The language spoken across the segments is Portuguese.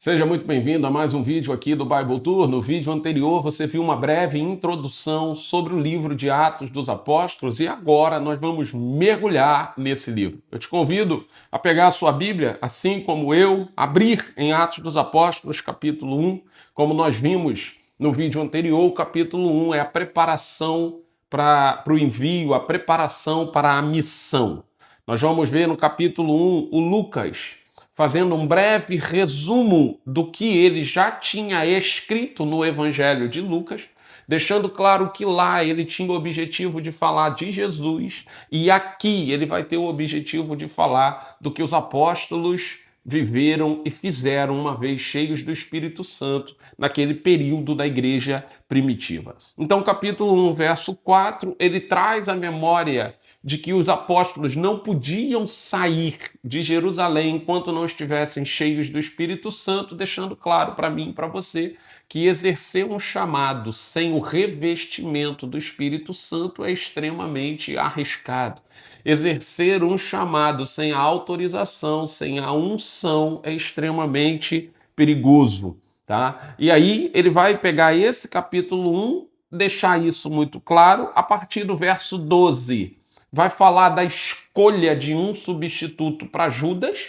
Seja muito bem-vindo a mais um vídeo aqui do Bible Tour. No vídeo anterior você viu uma breve introdução sobre o livro de Atos dos Apóstolos e agora nós vamos mergulhar nesse livro. Eu te convido a pegar a sua Bíblia, assim como eu, abrir em Atos dos Apóstolos, capítulo 1. Como nós vimos no vídeo anterior, o capítulo 1 é a preparação para o envio, a preparação para a missão. Nós vamos ver no capítulo 1 o Lucas fazendo um breve resumo do que ele já tinha escrito no Evangelho de Lucas, deixando claro que lá ele tinha o objetivo de falar de Jesus e aqui ele vai ter o objetivo de falar do que os apóstolos viveram e fizeram uma vez cheios do Espírito Santo naquele período da igreja primitiva. Então, capítulo 1, verso 4, ele traz a memória de que os apóstolos não podiam sair de Jerusalém enquanto não estivessem cheios do Espírito Santo, deixando claro para mim e para você que exercer um chamado sem o revestimento do Espírito Santo é extremamente arriscado. Exercer um chamado sem a autorização, sem a unção, é extremamente perigoso, tá? E aí ele vai pegar esse capítulo 1, deixar isso muito claro, a partir do verso 12. Vai falar da escolha de um substituto para Judas.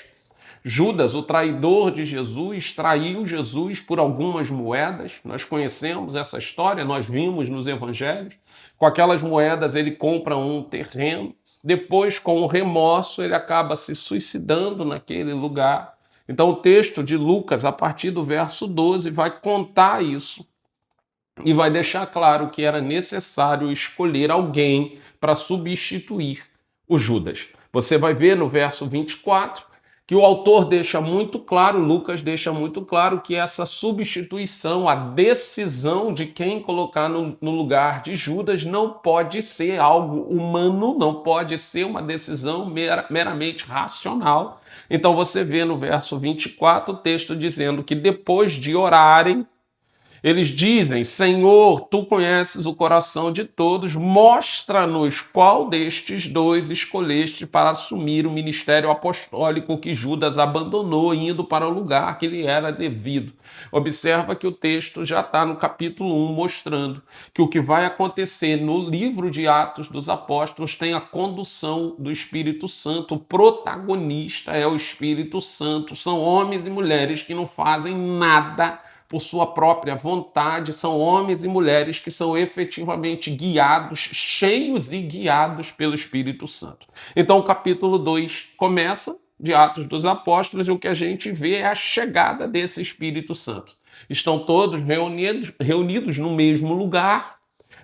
Judas, o traidor de Jesus, traiu Jesus por algumas moedas. Nós conhecemos essa história, nós vimos nos evangelhos. Com aquelas moedas ele compra um terreno. Depois, com o remorso, ele acaba se suicidando naquele lugar. Então o texto de Lucas, a partir do verso 12, vai contar isso. E vai deixar claro que era necessário escolher alguém para substituir o Judas. Você vai ver no verso 24 que o autor deixa muito claro, Lucas deixa muito claro que essa substituição, a decisão de quem colocar no lugar de Judas não pode ser algo humano, não pode ser uma decisão meramente racional. Então você vê no verso 24 o texto dizendo que depois de orarem, eles dizem: Senhor, tu conheces o coração de todos, mostra-nos qual destes dois escolheste para assumir o ministério apostólico que Judas abandonou, indo para o lugar que lhe era devido. Observa que o texto já está no capítulo 1, mostrando que o que vai acontecer no livro de Atos dos Apóstolos tem a condução do Espírito Santo. O protagonista é o Espírito Santo. São homens e mulheres que não fazem nada por sua própria vontade, são homens e mulheres que são efetivamente guiados, cheios e guiados pelo Espírito Santo. Então o capítulo 2 começa de Atos dos Apóstolos e o que a gente vê é a chegada desse Espírito Santo. Estão todos reunidos no mesmo lugar,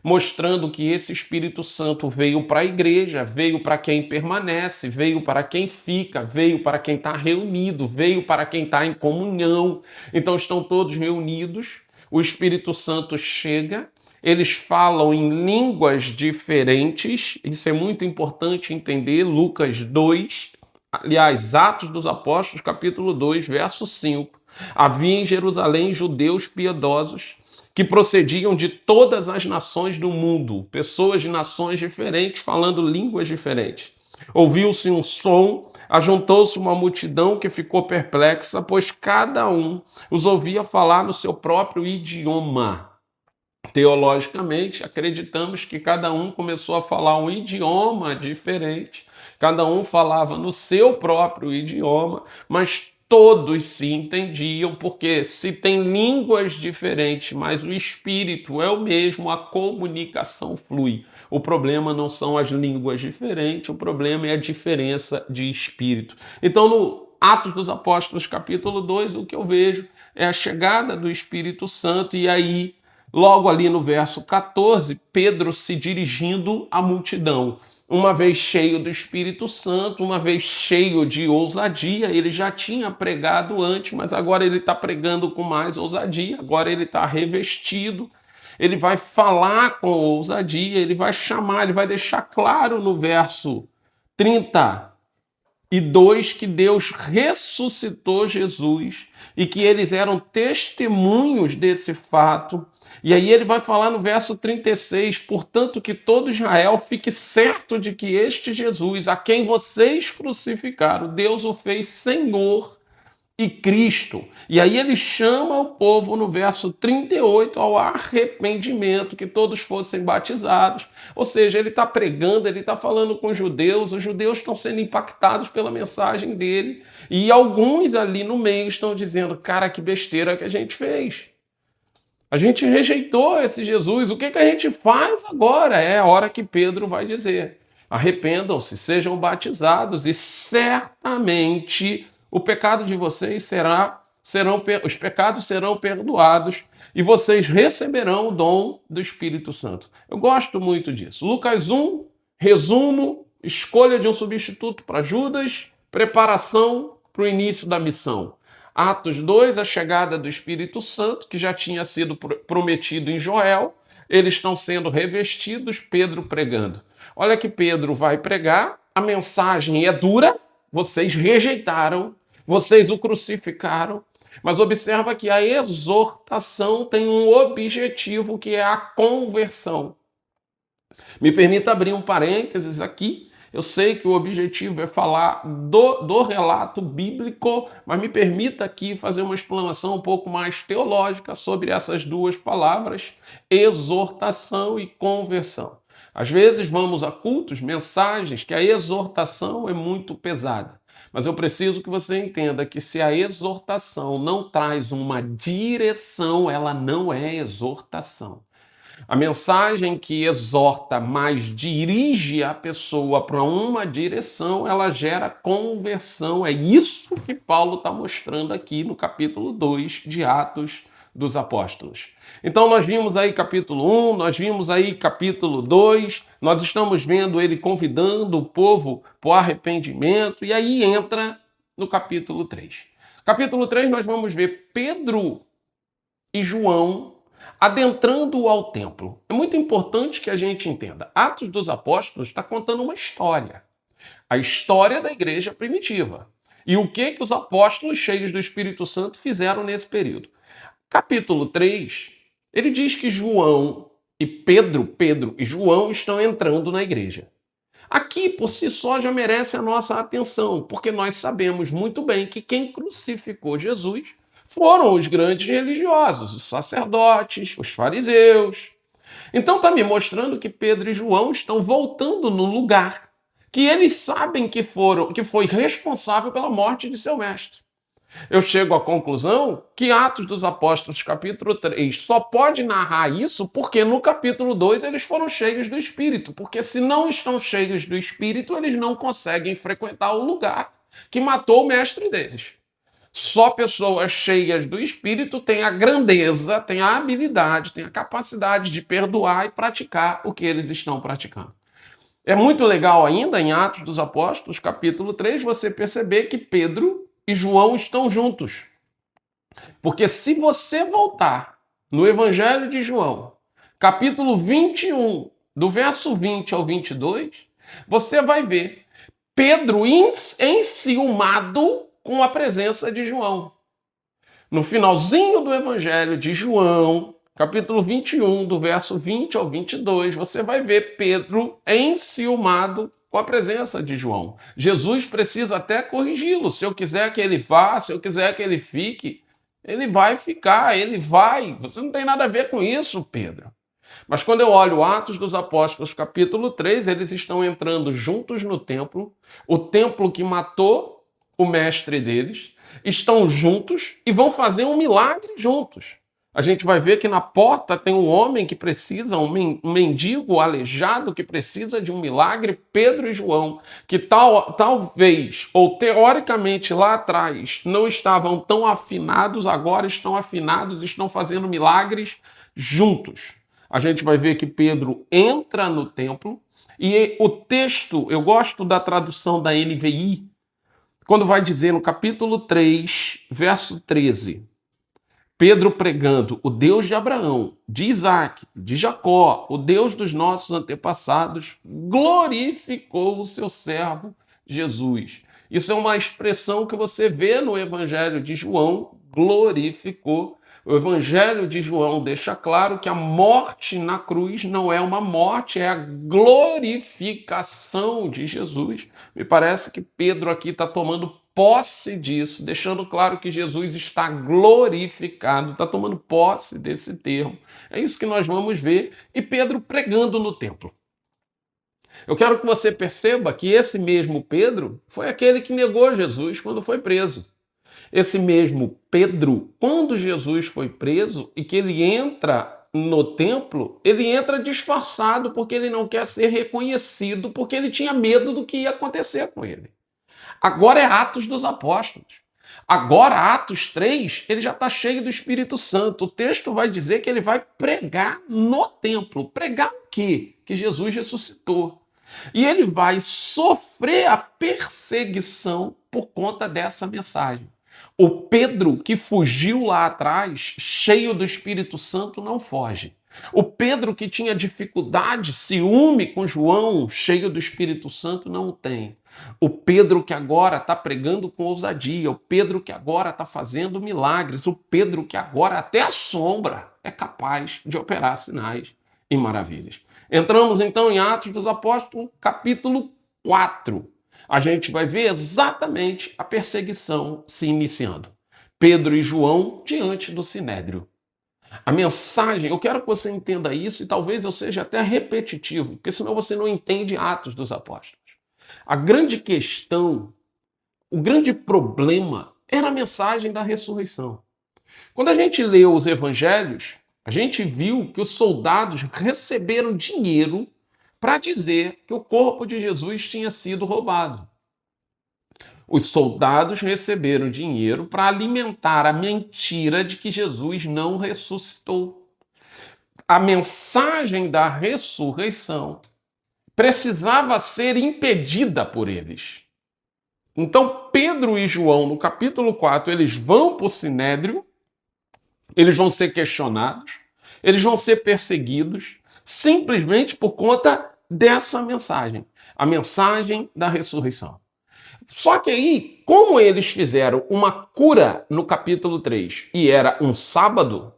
mostrando que esse Espírito Santo veio para a igreja, veio para quem permanece, veio para quem fica, veio para quem está reunido, veio para quem está em comunhão. Então estão todos reunidos, o Espírito Santo chega, eles falam em línguas diferentes, isso é muito importante entender, Lucas 2, aliás, Atos dos Apóstolos, capítulo 2, verso 5. Havia em Jerusalém judeus piedosos, que procediam de todas as nações do mundo, pessoas de nações diferentes, falando línguas diferentes. Ouviu-se um som, ajuntou-se uma multidão que ficou perplexa, pois cada um os ouvia falar no seu próprio idioma. Teologicamente, acreditamos que cada um começou a falar um idioma diferente, cada um falava no seu próprio idioma, mas todos se entendiam, porque se tem línguas diferentes, mas o espírito é o mesmo, a comunicação flui. O problema não são as línguas diferentes, o problema é a diferença de espírito. Então, no Atos dos Apóstolos, capítulo 2, o que eu vejo é a chegada do Espírito Santo, e aí, logo ali no verso 14, Pedro se dirigindo à multidão. Uma vez cheio do Espírito Santo, uma vez cheio de ousadia, ele já tinha pregado antes, mas agora ele está pregando com mais ousadia, agora ele está revestido, ele vai falar com ousadia, ele vai chamar, ele vai deixar claro no verso 32 que Deus ressuscitou Jesus e que eles eram testemunhos desse fato. E aí ele vai falar no verso 36, portanto que todo Israel fique certo de que este Jesus, a quem vocês crucificaram, Deus o fez Senhor e Cristo. E aí ele chama o povo no verso 38 ao arrependimento, que todos fossem batizados. Ou seja, ele está pregando, ele está falando com os judeus estão sendo impactados pela mensagem dele, e alguns ali no meio estão dizendo, cara, que besteira que a gente fez. A gente rejeitou esse Jesus, o que a gente faz agora? É a hora que Pedro vai dizer, arrependam-se, sejam batizados, e certamente o pecado de vocês os pecados serão perdoados e vocês receberão o dom do Espírito Santo. Eu gosto muito disso. Lucas 1, resumo, escolha de um substituto para Judas, preparação para o início da missão. Atos 2, a chegada do Espírito Santo, que já tinha sido prometido em Joel, eles estão sendo revestidos, Pedro pregando. Olha que Pedro vai pregar, a mensagem é dura, vocês rejeitaram, vocês o crucificaram, mas observa que a exortação tem um objetivo que é a conversão. Me permita abrir um parênteses aqui. Eu sei que o objetivo é falar do relato bíblico, mas me permita aqui fazer uma explanação um pouco mais teológica sobre essas duas palavras, exortação e conversão. Às vezes vamos a cultos, mensagens, que a exortação é muito pesada. Mas eu preciso que você entenda que se a exortação não traz uma direção, ela não é exortação. A mensagem que exorta, mas dirige a pessoa para uma direção, ela gera conversão. É isso que Paulo está mostrando aqui no capítulo 2 de Atos dos Apóstolos. Então nós vimos aí capítulo 1, nós vimos aí capítulo 2, nós estamos vendo ele convidando o povo para o arrependimento, e aí entra no capítulo 3. Capítulo 3 nós vamos ver Pedro e João adentrando ao templo. É muito importante que a gente entenda. Atos dos Apóstolos está contando uma história. A história da igreja primitiva. E o que os apóstolos cheios do Espírito Santo fizeram nesse período. Capítulo 3, ele diz que João e Pedro e João estão entrando na igreja. Aqui, por si só, já merece a nossa atenção, porque nós sabemos muito bem que quem crucificou Jesus foram os grandes religiosos, os sacerdotes, os fariseus. Então está me mostrando que Pedro e João estão voltando no lugar que eles sabem que foi responsável pela morte de seu mestre. Eu chego à conclusão que Atos dos Apóstolos, capítulo 3, só pode narrar isso porque no capítulo 2 eles foram cheios do Espírito. Porque se não estão cheios do Espírito, eles não conseguem frequentar o lugar que matou o mestre deles. Só pessoas cheias do Espírito têm a grandeza, têm a habilidade, têm a capacidade de perdoar e praticar o que eles estão praticando. É muito legal ainda, em Atos dos Apóstolos, capítulo 3, você perceber que Pedro e João estão juntos. Porque se você voltar no Evangelho de João, capítulo 21, do verso 20 ao 22, você vai ver Pedro enciumado com a presença de João. No finalzinho do Evangelho de João, capítulo 21, do verso 20 ao 22, você vai ver Pedro enciumado com a presença de João. Jesus precisa até corrigi-lo. Se eu quiser que ele vá, se eu quiser que ele fique, ele vai ficar, ele vai. Você não tem nada a ver com isso, Pedro. Mas quando eu olho Atos dos Apóstolos, capítulo 3, eles estão entrando juntos no templo, o templo que matou o mestre deles, estão juntos e vão fazer um milagre juntos. A gente vai ver que na porta tem um homem que precisa, um mendigo aleijado que precisa de um milagre, Pedro e João, que talvez, ou teoricamente lá atrás, não estavam tão afinados, agora estão afinados, estão fazendo milagres juntos. A gente vai ver que Pedro entra no templo e o texto, eu gosto da tradução da NVI, quando vai dizer no capítulo 3, verso 13, Pedro pregando, o Deus de Abraão, de Isaac, de Jacó, o Deus dos nossos antepassados, glorificou o seu servo Jesus. Isso é uma expressão que você vê no Evangelho de João, glorificou. O Evangelho de João deixa claro que a morte na cruz não é uma morte, é a glorificação de Jesus. Me parece que Pedro aqui está tomando posse disso, deixando claro que Jesus está glorificado, está tomando posse desse termo. É isso que nós vamos ver. E Pedro pregando no templo. Eu quero que você perceba que esse mesmo Pedro foi aquele que negou Jesus quando foi preso. Esse mesmo Pedro, quando Jesus foi preso e que ele entra no templo, ele entra disfarçado porque ele não quer ser reconhecido, porque ele tinha medo do que ia acontecer com ele. Agora é Atos dos Apóstolos. Agora, Atos 3, ele já está cheio do Espírito Santo. O texto vai dizer que ele vai pregar no templo. Pregar o quê? Que Jesus ressuscitou. E ele vai sofrer a perseguição por conta dessa mensagem. O Pedro que fugiu lá atrás, cheio do Espírito Santo, não foge. O Pedro que tinha dificuldade, ciúme com João, cheio do Espírito Santo, não o tem. O Pedro que agora está pregando com ousadia, o Pedro que agora está fazendo milagres, o Pedro que agora até a sombra é capaz de operar sinais e maravilhas. Entramos então em Atos dos Apóstolos, capítulo 4. A gente vai ver exatamente a perseguição se iniciando. Pedro e João diante do Sinédrio. A mensagem, eu quero que você entenda isso e talvez eu seja até repetitivo, porque senão você não entende Atos dos Apóstolos. A grande questão, o grande problema era a mensagem da ressurreição. Quando a gente leu os evangelhos, a gente viu que os soldados receberam dinheiro para dizer que o corpo de Jesus tinha sido roubado. Os soldados receberam dinheiro para alimentar a mentira de que Jesus não ressuscitou. A mensagem da ressurreição precisava ser impedida por eles. Então, Pedro e João, no capítulo 4, eles vão para o Sinédrio, eles vão ser questionados, eles vão ser perseguidos, simplesmente por conta dessa mensagem, a mensagem da ressurreição. Só que aí, como eles fizeram uma cura no capítulo 3 e era um sábado,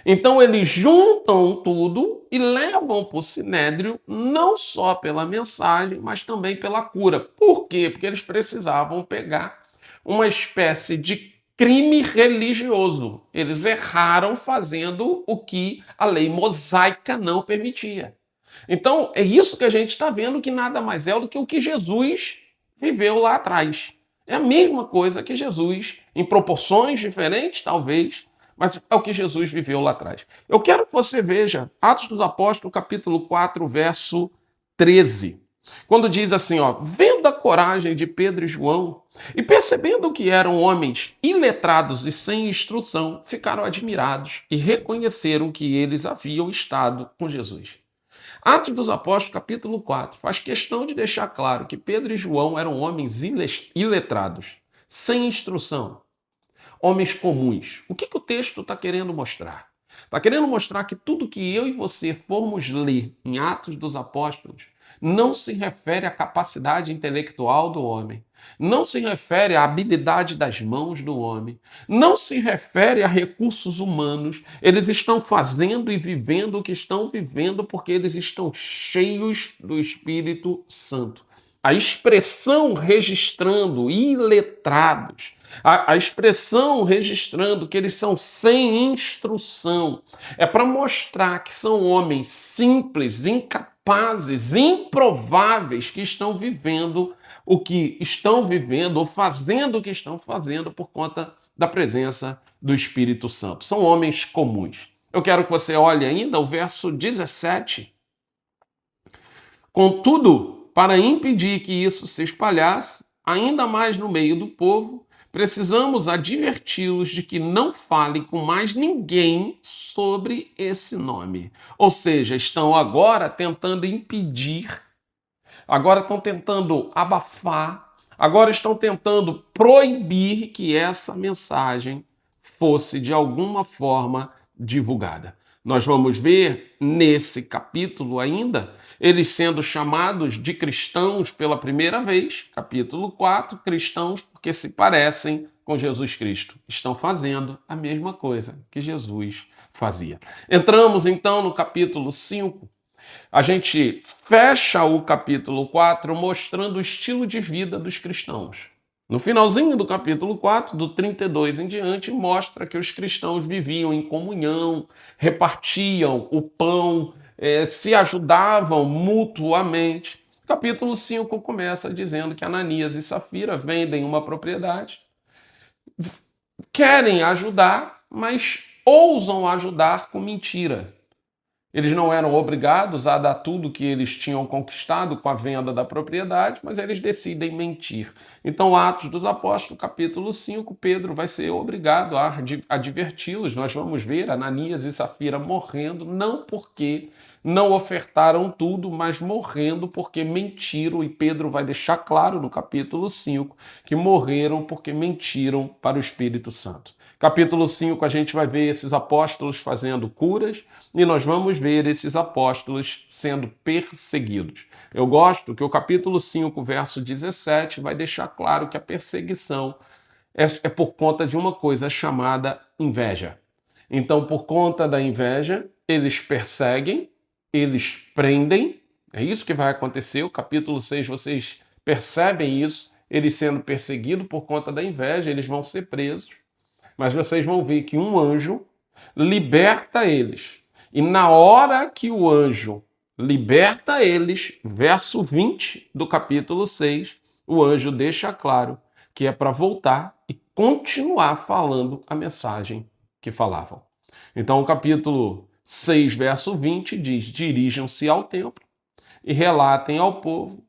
então eles juntam tudo e levam para o Sinédrio não só pela mensagem, mas também pela cura. Por quê? Porque eles precisavam pegar uma espécie de crime religioso. Eles erraram fazendo o que a lei mosaica não permitia. Então, é isso que a gente está vendo, que nada mais é do que o que Jesus viveu lá atrás. É a mesma coisa que Jesus, em proporções diferentes, talvez, mas é o que Jesus viveu lá atrás. Eu quero que você veja Atos dos Apóstolos, capítulo 4, verso 13. Quando diz assim, ó, vendo a coragem de Pedro e João e percebendo que eram homens iletrados e sem instrução, ficaram admirados e reconheceram que eles haviam estado com Jesus. Atos dos Apóstolos, capítulo 4, faz questão de deixar claro que Pedro e João eram homens iletrados, sem instrução, homens comuns. O que o texto está querendo mostrar? Está querendo mostrar que tudo que eu e você formos ler em Atos dos Apóstolos não se refere à capacidade intelectual do homem, não se refere à habilidade das mãos do homem, não se refere a recursos humanos. Eles estão fazendo e vivendo o que estão vivendo porque eles estão cheios do Espírito Santo. A expressão registrando iletrados, a expressão registrando que eles são sem instrução, é para mostrar que são homens simples, incapazes, improváveis, que estão vivendo o que estão vivendo ou fazendo o que estão fazendo por conta da presença do Espírito Santo. São homens comuns. Eu quero que você olhe ainda o verso 17. Contudo, para impedir que isso se espalhasse, ainda mais no meio do povo, precisamos adverti-los de que não falem com mais ninguém sobre esse nome. Ou seja, estão agora tentando impedir, agora estão tentando abafar, agora estão tentando proibir que essa mensagem fosse de alguma forma divulgada. Nós vamos ver nesse capítulo ainda eles sendo chamados de cristãos pela primeira vez, capítulo 4, cristãos porque se parecem com Jesus Cristo. Estão fazendo a mesma coisa que Jesus fazia. Entramos então no capítulo 5. A gente fecha o capítulo 4 mostrando o estilo de vida dos cristãos. No finalzinho do capítulo 4, do 32 em diante, mostra que os cristãos viviam em comunhão, repartiam o pão, se ajudavam mutuamente. Capítulo 5 começa dizendo que Ananias e Safira vendem uma propriedade, querem ajudar, mas ousam ajudar com mentira. Eles não eram obrigados a dar tudo que eles tinham conquistado com a venda da propriedade, mas eles decidem mentir. Então, Atos dos Apóstolos, capítulo 5, Pedro vai ser obrigado a adverti-los. Nós vamos ver Ananias e Safira morrendo, não porque não ofertaram tudo, mas morrendo porque mentiram. E Pedro vai deixar claro no capítulo 5 que morreram porque mentiram para o Espírito Santo. Capítulo 5, a gente vai ver esses apóstolos fazendo curas e nós vamos ver esses apóstolos sendo perseguidos. Eu gosto que o capítulo 5, verso 17, vai deixar claro que a perseguição é por conta de uma coisa chamada inveja. Então, por conta da inveja, eles perseguem, eles prendem, é isso que vai acontecer. O capítulo 6, vocês percebem isso, eles sendo perseguidos por conta da inveja, eles vão ser presos. Mas vocês vão ver que um anjo liberta eles. E na hora que o anjo liberta eles, verso 20 do capítulo 6, o anjo deixa claro que é para voltar e continuar falando a mensagem que falavam. Então, o capítulo 6, verso 20 diz: dirijam-se ao templo e relatem ao povo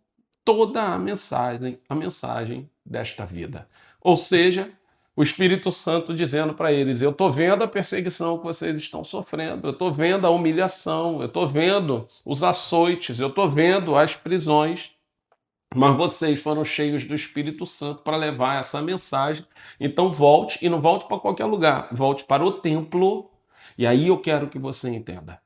toda a mensagem desta vida. Ou seja, o Espírito Santo dizendo para eles: eu estou vendo a perseguição que vocês estão sofrendo, eu estou vendo a humilhação, eu estou vendo os açoites, eu estou vendo as prisões, mas vocês foram cheios do Espírito Santo para levar essa mensagem. Então volte, e não volte para qualquer lugar, volte para o templo. E aí eu quero que você entenda.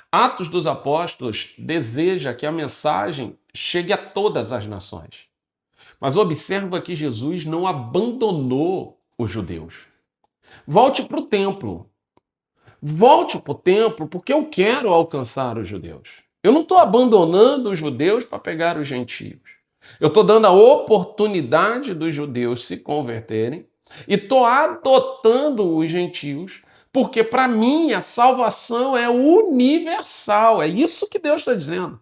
Atos dos Apóstolos deseja que a mensagem chegue a todas as nações. Mas observa que Jesus não abandonou os judeus. Volte para o templo. Volte para o templo porque eu quero alcançar os judeus. Eu não estou abandonando os judeus para pegar os gentios. Eu estou dando a oportunidade dos judeus se converterem e estou adotando os gentios porque, para mim, a salvação é universal. É isso que Deus está dizendo.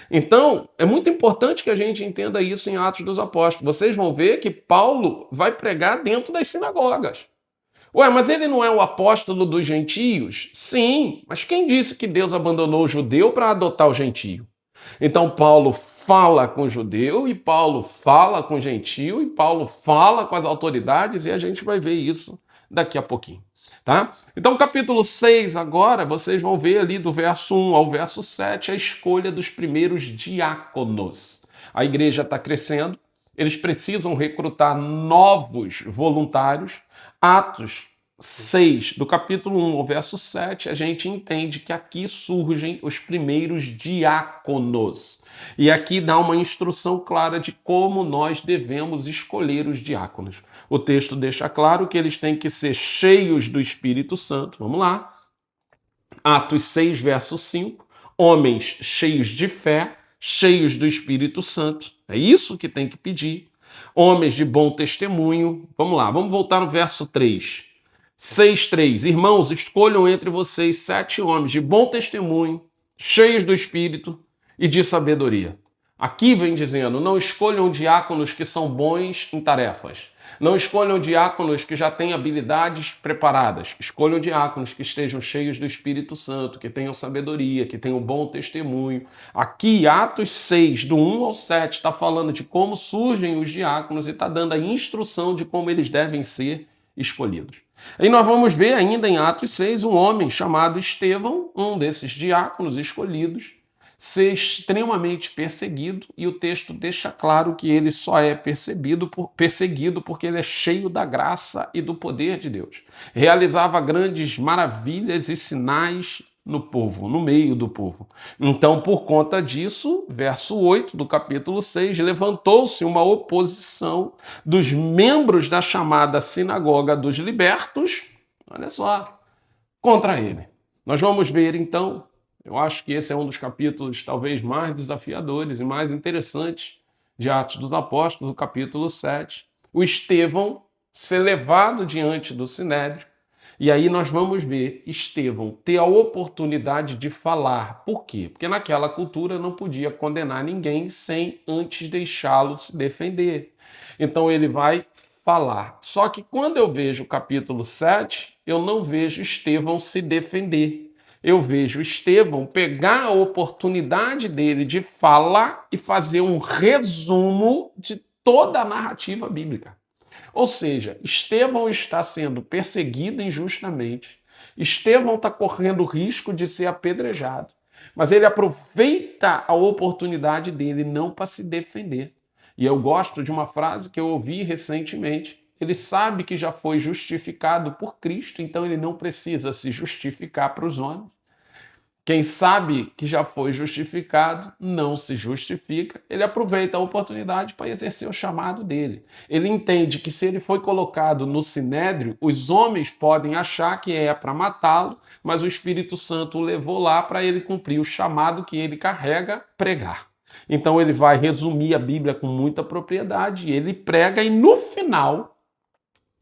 Então, é muito importante que a gente entenda isso em Atos dos Apóstolos. Vocês vão ver que Paulo vai pregar dentro das sinagogas. Ué, mas ele não é o apóstolo dos gentios? Sim, mas quem disse que Deus abandonou o judeu para adotar o gentio? Então, Paulo fala com o judeu, e Paulo fala com o gentio, e Paulo fala com as autoridades, e a gente vai ver isso daqui a pouquinho. Tá? Então, capítulo 6 agora, vocês vão ver ali do verso 1 ao verso 7 a escolha dos primeiros diáconos. A igreja está crescendo, eles precisam recrutar novos voluntários. Atos 6, do capítulo 1 ao verso 7, a gente entende que aqui surgem os primeiros diáconos. E aqui dá uma instrução clara de como nós devemos escolher os diáconos. O texto deixa claro que eles têm que ser cheios do Espírito Santo. Vamos lá. Atos 6, verso 5. Homens cheios de fé, cheios do Espírito Santo. É isso que tem que pedir. Homens de bom testemunho. Vamos lá, vamos voltar no verso 3. 6:3. Irmãos, escolham entre vocês 7 homens de bom testemunho, cheios do Espírito e de sabedoria. Aqui vem dizendo, não escolham diáconos que são bons em tarefas. Não escolham diáconos que já têm habilidades preparadas. Escolham diáconos que estejam cheios do Espírito Santo, que tenham sabedoria, que tenham bom testemunho. Aqui, Atos 6, do 1 ao 7, está falando de como surgem os diáconos e está dando a instrução de como eles devem ser escolhidos. E nós vamos ver ainda em Atos 6 um homem chamado Estevão, um desses diáconos escolhidos, ser extremamente perseguido, e o texto deixa claro que ele só é perseguido porque ele é cheio da graça e do poder de Deus. Realizava grandes maravilhas e sinais no povo, no meio do povo. Então, por conta disso, verso 8 do capítulo 6, levantou-se uma oposição dos membros da chamada Sinagoga dos Libertos, olha só, contra ele. Nós vamos ver, então, eu acho que esse é um dos capítulos talvez mais desafiadores e mais interessantes de Atos dos Apóstolos, o capítulo 7. o Estevão ser levado diante do Sinédrio, e aí nós vamos ver Estevão ter a oportunidade de falar. Por quê? Porque naquela cultura não podia condenar ninguém sem antes deixá-lo se defender. Então ele vai falar. Só que quando eu vejo o capítulo 7, eu não vejo Estevão se defender. Eu vejo Estevão pegar a oportunidade dele de falar e fazer um resumo de toda a narrativa bíblica. Ou seja, Estevão está sendo perseguido injustamente, Estevão está correndo risco de ser apedrejado, mas ele aproveita a oportunidade dele não para se defender. E eu gosto de uma frase que eu ouvi recentemente. Ele sabe que já foi justificado por Cristo, então ele não precisa se justificar para os homens. Quem sabe que já foi justificado, não se justifica, ele aproveita a oportunidade para exercer o chamado dele. Ele entende que se ele foi colocado no sinédrio, os homens podem achar que é para matá-lo, mas o Espírito Santo o levou lá para ele cumprir o chamado que ele carrega, pregar. Então ele vai resumir a Bíblia com muita propriedade, ele prega e no final,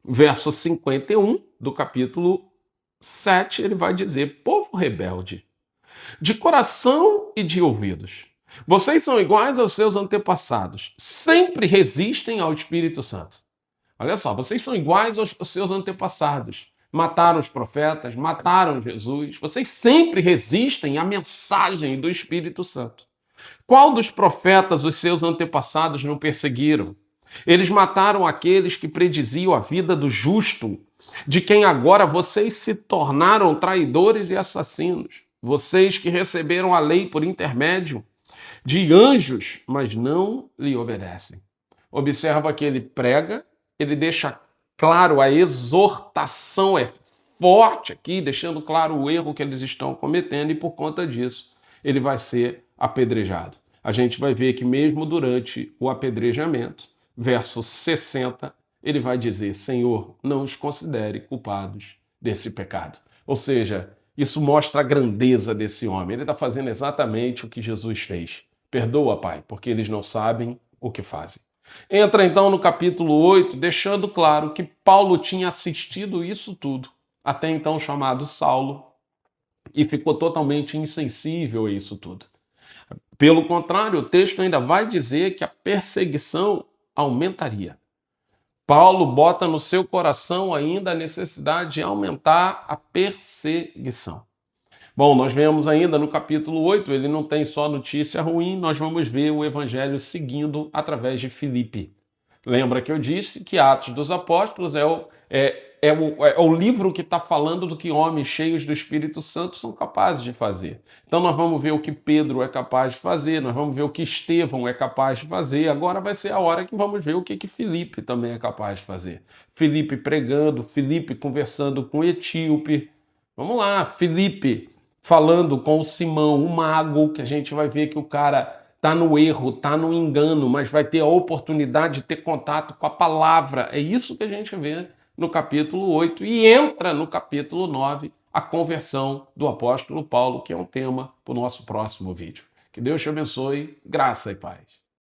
verso 51 do capítulo 7, ele vai dizer: povo rebelde, de coração e de ouvidos, vocês são iguais aos seus antepassados, sempre resistem ao Espírito Santo. Olha só, vocês são iguais aos seus antepassados. Mataram os profetas, mataram Jesus. Vocês sempre resistem à mensagem do Espírito Santo. Qual dos profetas os seus antepassados não perseguiram? Eles mataram aqueles que prediziam a vida do justo, de quem agora vocês se tornaram traidores e assassinos. Vocês que receberam a lei por intermédio de anjos, mas não lhe obedecem. Observa que ele prega, ele deixa claro, a exortação é forte aqui, deixando claro o erro que eles estão cometendo, e por conta disso ele vai ser apedrejado. A gente vai ver que mesmo durante o apedrejamento, verso 60, ele vai dizer: Senhor, não os considere culpados desse pecado. Ou seja, isso mostra a grandeza desse homem. Ele está fazendo exatamente o que Jesus fez. Perdoa, Pai, porque eles não sabem o que fazem. Entra então no capítulo 8, deixando claro que Paulo tinha assistido isso tudo, até então chamado Saulo, e ficou totalmente insensível a isso tudo. Pelo contrário, o texto ainda vai dizer que a perseguição aumentaria. Paulo bota no seu coração ainda a necessidade de aumentar a perseguição. Bom, nós vemos ainda no capítulo 8, ele não tem só notícia ruim, nós vamos ver o evangelho seguindo através de Filipe. Lembra que eu disse que Atos dos Apóstolos é o livro que está falando do que homens cheios do Espírito Santo são capazes de fazer. Então nós vamos ver o que Pedro é capaz de fazer, nós vamos ver o que Estevão é capaz de fazer. Agora vai ser a hora que vamos ver o que Filipe também é capaz de fazer. Filipe pregando, Filipe conversando com o etíope. Vamos lá, Filipe falando com o Simão, o mago, que a gente vai ver que o cara está no erro, está no engano, mas vai ter a oportunidade de ter contato com a palavra. É isso que a gente vê no capítulo 8 e entra no capítulo 9 a conversão do apóstolo Paulo, que é um tema para o nosso próximo vídeo. Que Deus te abençoe, graça e paz.